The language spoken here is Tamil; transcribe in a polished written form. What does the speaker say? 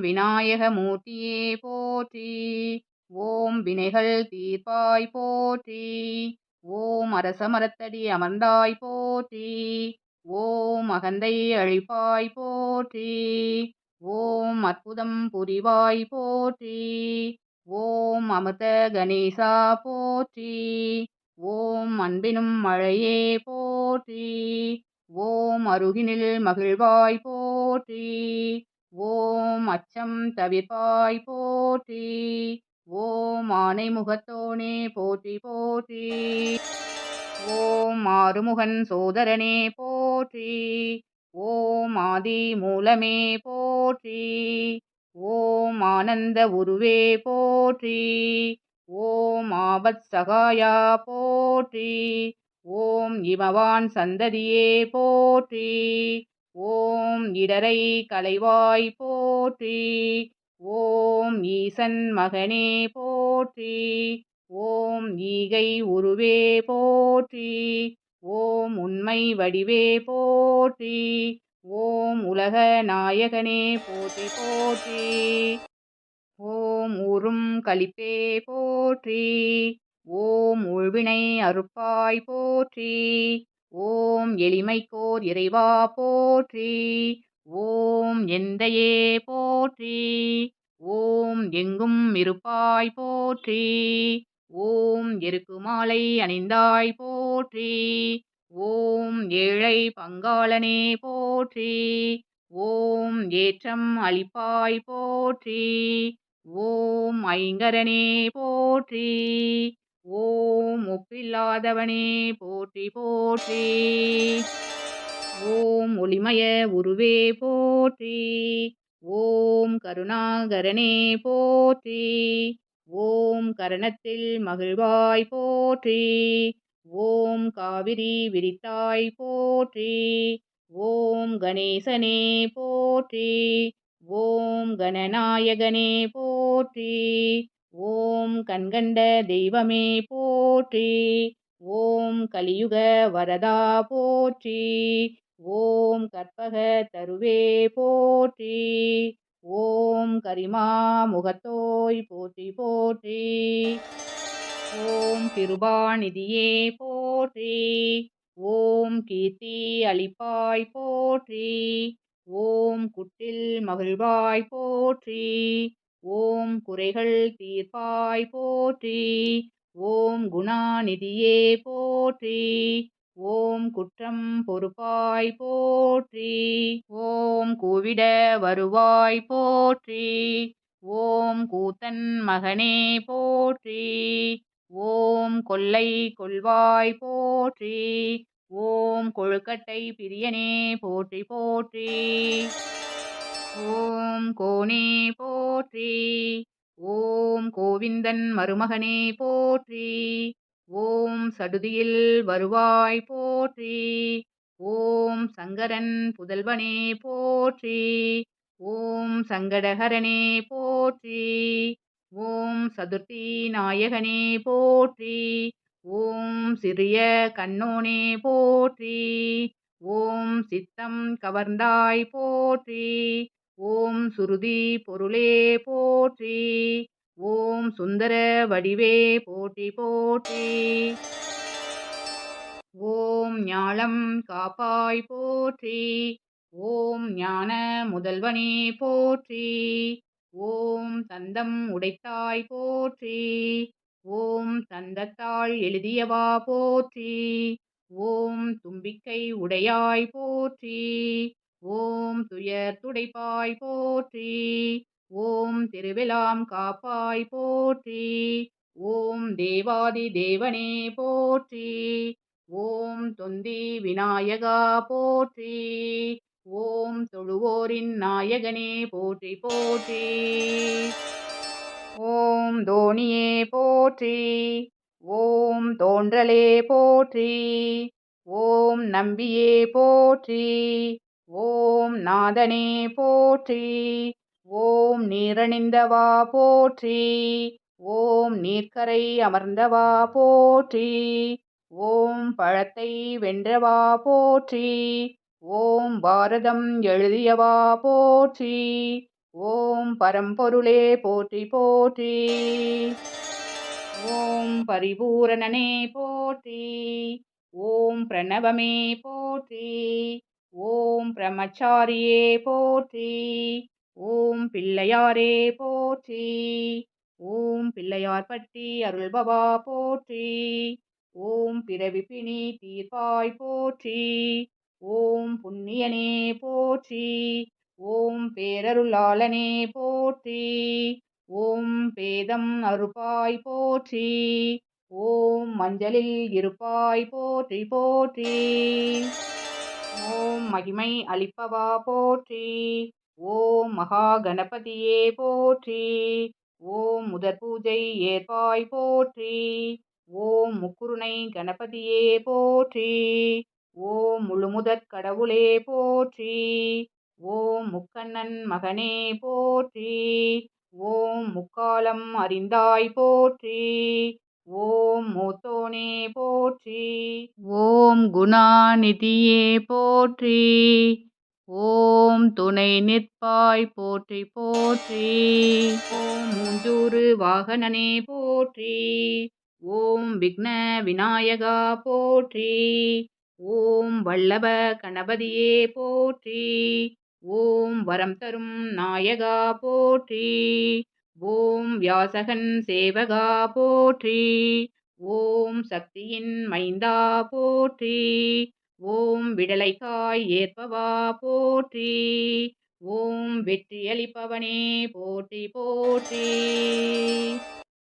விநாயக மூர்த்தியே போற்றி. ஓம் வினைகள் தீர்ப்பாய் போற்றி. ஓம் அரசமரத்தடி அமர்ந்தாய் போற்றி. ஓம் அகந்தை அழிப்பாய் போற்றி. ஓம் அற்புதம் புரிவாய் போற்றி. ஓம் அமிர்த கணேசா போற்றி. ஓம் அன்பினும் மழையே போற்றி. ஓம் அருகினில் மகிழ்வாய் போற்றி. ஓம் அச்சம் தவிர்ப்பாய் போற்றி. ஓம் ஆனை முகத்தோனே போற்றி போற்றி. ஓம் ஆறுமுகன் சோதரனே போற்றி. ஓம் ஆதி மூலமே போற்றி. ஓம் ஆனந்த உருவே போற்றி. ஓம் ஆபத் சகாயா போற்றி. ஓம் இமவான் சந்ததியே போற்றி. ஓம் இடரை களைவாய் போற்றி. ஓம் ஈசன் மகனே போற்றி. ஓம் ஈகை உருவே போற்றி. ஓம் உண்மை வடிவே போற்றி. ஓம் உலக நாயகனே போற்றி போற்றி. ஓம் ஊரும் களிப்பே போற்றி. ஓம் ஊழ்வினை அறுப்பாய் போற்றி. ஓம் எளிமைக்கோர் இறைவா போற்றி. ஓம் எந்தையே போற்றி. ஓம் எங்கும் இருப்பாய் போற்றி. ஓம் எருக்குமாலை அணிந்தாய் போற்றி. ஓம் ஏழை பங்காளனே போற்றி. ஓம் ஏற்றம் அளிப்பாய் போற்றி. ஓம் ஐங்கரனே போற்றி. ஓம் ஒப்பில்லாதவனே போற்றி போற்றி. ஓம் ஒளிமய உருவே போற்றி. ஓம் கருணாகரனே போற்றி. ஓம் கரணத்தில் மகிழ்வாய் போற்றி. ஓம் காவிரி விரித்தாய் போற்றி. ஓம் கணேசனே போற்றி. ஓம் கணநாயகனே போற்றி. ஓம் கண்கண்ட தெய்வமே போற்றி. ஓம் கலியுக வரதா போற்றி. ஓம் கற்பக தருவே போற்றி. ஓம் கரிமா முகத்தோய் போற்றி போற்றி. ஓம் கிருபாநிதியே போற்றி. ஓம் கீர்த்தி அளிப்பாய் போற்றி. ஓம் குட்டில் மகிழ்வாய் போற்றி. ஓம் குறைகள் தீர்ப்பாய் போற்றி. ஓம் குணாநிதியே போற்றி. ஓம் குற்றம் பொறுப்பாய் போற்றி. ஓம் கூவிட வருவாய் போற்றி. ஓம் கூத்தன் மகனே போற்றி. ஓம் கொல்லை கொள்வாய் போற்றி. ஓம் கொழுக்கட்டை பிரியனே போற்றி போற்றி. ஓம் கோனே போற்றி. ஓம் கோவிந்தன் மருமகனே போற்றி. ஓம் சடுதியில் வருவாய் போற்றி. ஓம் சங்கரன் புதல்வனே போற்றி. ஓம் சங்கடஹரனே போற்றி. ஓம் சதுர்த்தி நாயகனே போற்றி. ஓம் சிறிய கண்ணோனே போற்றி. ஓம் சித்தம் கவர்ந்தாய் போற்றி. ஓம் சுருதி பொருளே போற்றி. ஓம் சுந்தர வடிவே போற்றி போற்றி. ஓம் ஞாலம் காப்பாய் போற்றி. ஓம் ஞான முதல்வனே போற்றி. ஓம் தந்தம் உடைத்தாய் போற்றி. ஓம் தந்தத்தாள் எழுதியவா போற்றி. ஓம் தும்பிக்கை உடையாய் போற்றி. ஓம் துயர் துடைப்பாய் போற்றி. ஓம் திருவெலாம் காப்பாய் போற்றி. ஓம் தேவாதி தேவனே போற்றி. ஓம் தொந்தி விநாயகா போற்றி. ஓம் தொழுவோரின் நாயகனே போற்றி போற்றி. ஓம் தோணியே போற்றி. ஓம் தோன்றலே போற்றி. ஓம் நம்பியே போற்றி. ஓம் நாதனே போற்றி. ஓம் நீரணிந்தவா போற்றி. ஓம் நீர்க்கரை அமர்ந்தவா போற்றி. ஓம் பழத்தை வென்றவா போற்றி. ஓம் பாரதம் எழுதியவா போற்றி. ஓம் பரம்பொருளே போற்றி போற்றி. ஓம் பரிபூரணனே போற்றி. ஓம் பிரணவமே போற்றி. ஓம் பிரம்மச்சாரியே போற்றி. ஓம் பிள்ளையாரே போற்றி. ஓம் பிள்ளையார் பட்டி அருள்பவா போற்றி. ஓம் பிறவி பிணி தீர்ப்பாய் போற்றி. ஓம் புண்ணியனே போற்றி. ஓம் பேரருளாளனே போற்றி. ஓம் பேதம் அறுப்பாய் போற்றி. ஓம் மஞ்சளில் இருப்பாய் போற்றி போற்றி. ஓம் மகிமை அளிப்பவா போற்றி. ஓம் மகா கணபதியே போற்றி. ஓம் முதற் பூஜை ஏற்பாய் போற்றி. ஓம் முக்குருணை கணபதியே போற்றி. ஓம் முழுமுதற் கடவுளே போற்றி. ஓம் முக்கண்ணன் மகனே போற்றி. ஓம் முக்காலம் அறிந்தாய் போற்றி. ஓம் மூத்தோனே போற்றி. ஓம் குணாநிதியே போற்றி. ஓம் துணை நிற்பாய் போற்றி போற்றி. ஓம் மூஞ்சூறு வாகனனே போற்றி. ஓம் விக்ன விநாயகா போற்றி. ஓம் வல்லப கணபதியே போற்றி. ஓம் வரம் தரும் நாயகா போற்றி. ஓம் வியாசகன் சேவகா போற்றி. ஓம் சக்தியின் மைந்தா போற்றி. ஓம் விடலைக்காய் ஏற்பவா போற்றி. ஓம் வெற்றியளிப்பவனே போற்றி போற்றி.